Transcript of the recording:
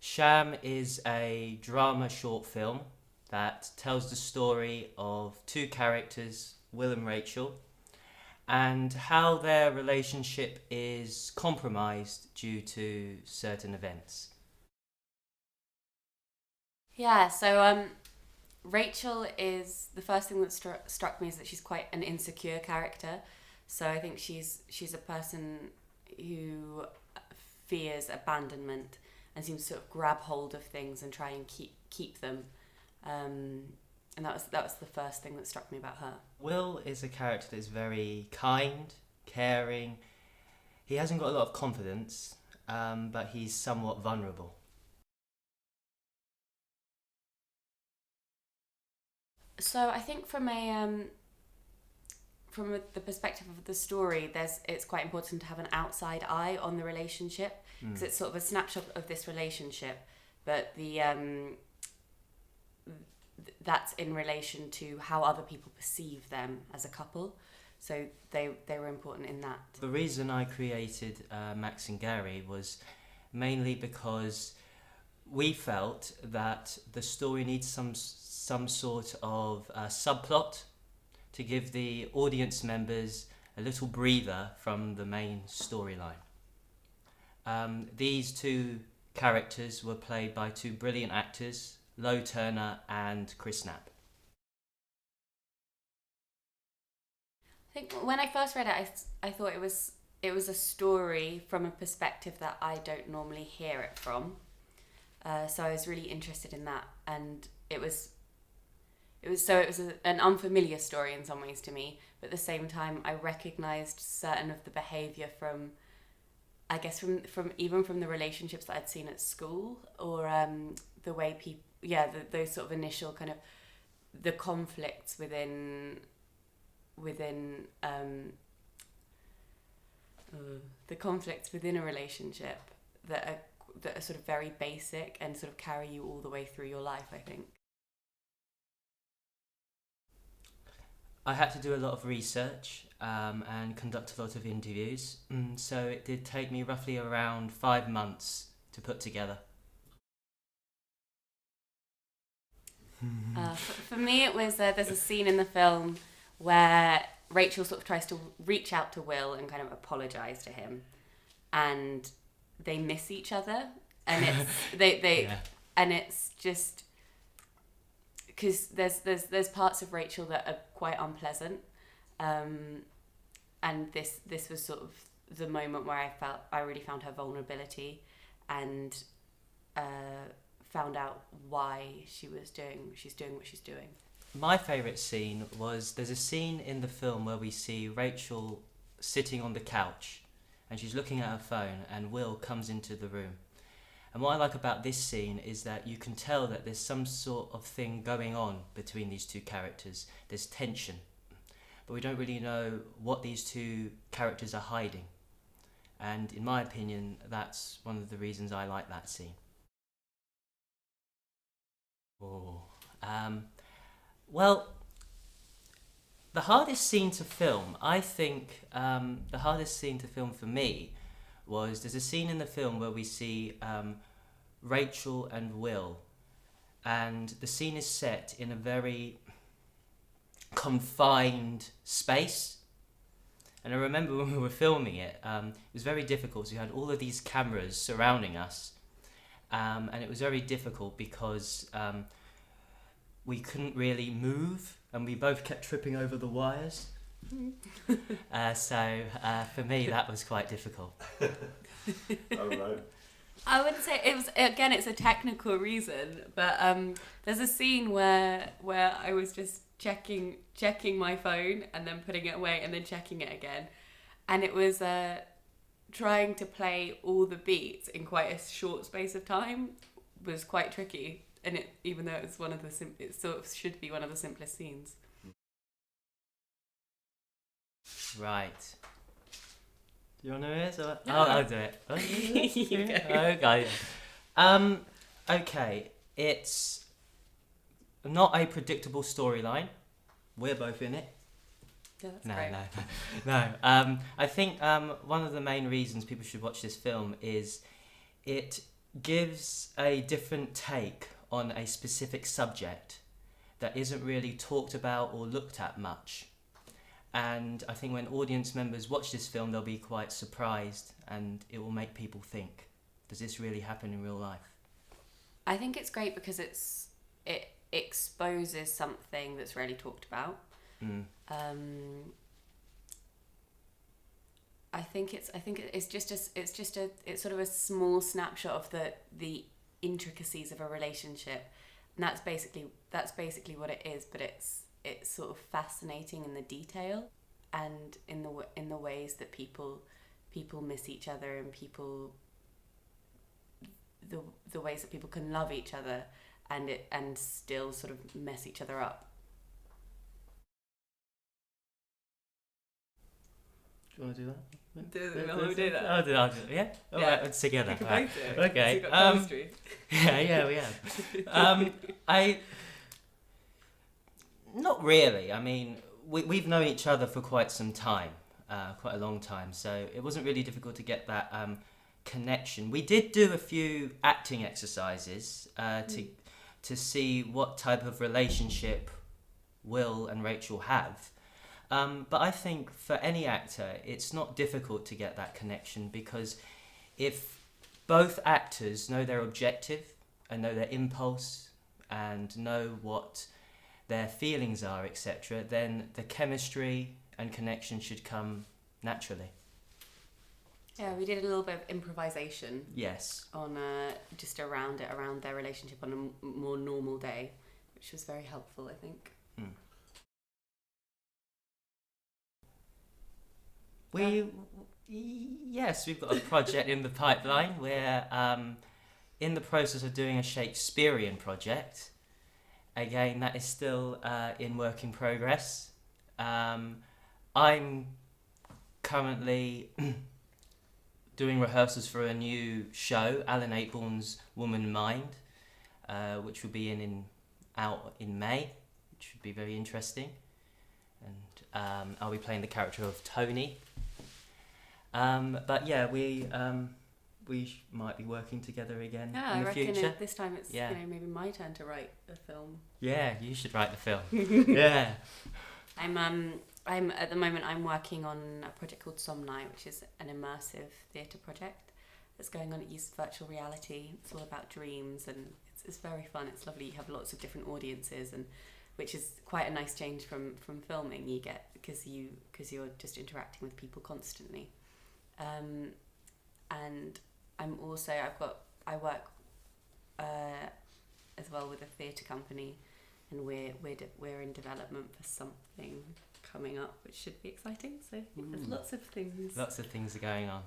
SHAM is a drama short film that tells the story of two characters, Will and Rachel, and how their relationship is compromised due to certain events. Yeah, so Rachel is the first thing that struck me is that she's quite an insecure character. So I think she's a person who fears abandonment and seems to sort of grab hold of things and try and keep them. And that was the first thing that struck me about her. Will is a character that is very kind, caring. He hasn't got a lot of confidence, but he's somewhat vulnerable. So I think the perspective of the story, it's quite important to have an outside eye on the relationship because it's sort of a snapshot of this relationship, but that's in relation to how other people perceive them as a couple. So they were important in that. The reason I created Max and Gary was mainly because we felt that the story needs some sort of subplot to give the audience members a little breather from the main storyline. These two characters were played by two brilliant actors, Lo Turner and Knapp. I think when I first read it, I thought it was a story from a perspective that I don't normally hear it from. So I was really interested in that, and it was an unfamiliar story in some ways to me, but at the same time I recognised certain of the behaviour from even from the relationships that I'd seen at school, or the way people, those sort of initial kind of the conflicts within the conflicts within a relationship that are sort of very basic and sort of carry you all the way through your life, I think. I had to do a lot of research and conduct a lot of interviews, so it did take me roughly around 5 months to put together. For me, it was there's a scene in the film where Rachel sort of tries to reach out to Will and kind of apologise to him, and they miss each other, and it's they Yeah. and it's just because there's parts of Rachel that are quite unpleasant, and this was sort of the moment where I really found her vulnerability, and found out why she's doing what she's doing. My favourite scene was, there's a scene in the film where we see Rachel sitting on the couch and she's looking at her phone, and Will comes into the room. And what I like about this scene is that you can tell that there's some sort of thing going on between these two characters. There's tension, but we don't really know what these two characters are hiding. And in my opinion, that's one of the reasons I like that scene. Oh. Well, the hardest scene to film, I think, the hardest scene to film for me was, there's a scene in the film where we see Rachel and Will, and the scene is set in a very confined space. And I remember when we were filming it, it was very difficult. So we had all of these cameras surrounding us, and it was very difficult because we couldn't really move, and we both kept tripping over the wires. So for me, that was quite difficult. Oh, right. I wouldn't say it was. Again, it's a technical reason, but there's a scene where I was just checking my phone and then putting it away and then checking it again, and it was trying to play all the beats in quite a short space of time was quite tricky. And even though it was it sort of should be one of the simplest scenes. Right. Do you want to do it? Or... Oh, I'll do it. Okay. Okay. It's not a predictable storyline. We're both in it. Yeah, that's No, great. no. I think one of the main reasons people should watch this film is it gives a different take on a specific subject that isn't really talked about or looked at much. And I think when audience members watch this film, they'll be quite surprised, and it will make people think, does this really happen in real life? I think it's great because it exposes something that's rarely talked about. I think it's sort of a small snapshot of the intricacies of a relationship, and that's basically what it is. But it's sort of fascinating in the detail and in the ways that people miss each other, and the ways that people can love each other and still sort of mess each other up. Do you want to do that? We'll do that. I'll do it. Yeah? All right, let's together. We can Right. both do it. Okay. We've got chemistry. Yeah, we have. Not really. I mean, we've known each other for quite some time, quite a long time, so it wasn't really difficult to get that connection. We did do a few acting exercises to see what type of relationship Will and Rachel have. But I think for any actor, it's not difficult to get that connection, because if both actors know their objective and know their impulse and know what their feelings are, etc., then the chemistry and connection should come naturally. Yeah, we did a little bit of improvisation. Yes. On just around their relationship on a more normal day, which was very helpful, I think. Yes, we've got a project in the pipeline. We're in the process of doing a Shakespearean project. Again, that is still in work in progress. I'm currently doing rehearsals for a new show, Alan Ayckbourn's Woman Mind, which will be out in May, which should be very interesting. And I'll be playing the character of Tony. But yeah, we might be working together again in the future. I reckon this time it's maybe my turn to write a film. Yeah, you should write the film. Yeah. I'm at the moment I'm working on a project called Somni, which is an immersive theatre project that's going on. It uses virtual reality. It's all about dreams, and it's very fun. It's lovely. You have lots of different audiences, and which is quite a nice change from filming. You get because you're just interacting with people constantly. And I work as well with a theatre company, and we're in development for something coming up, which should be exciting. So there's lots of things. Lots of things are going on.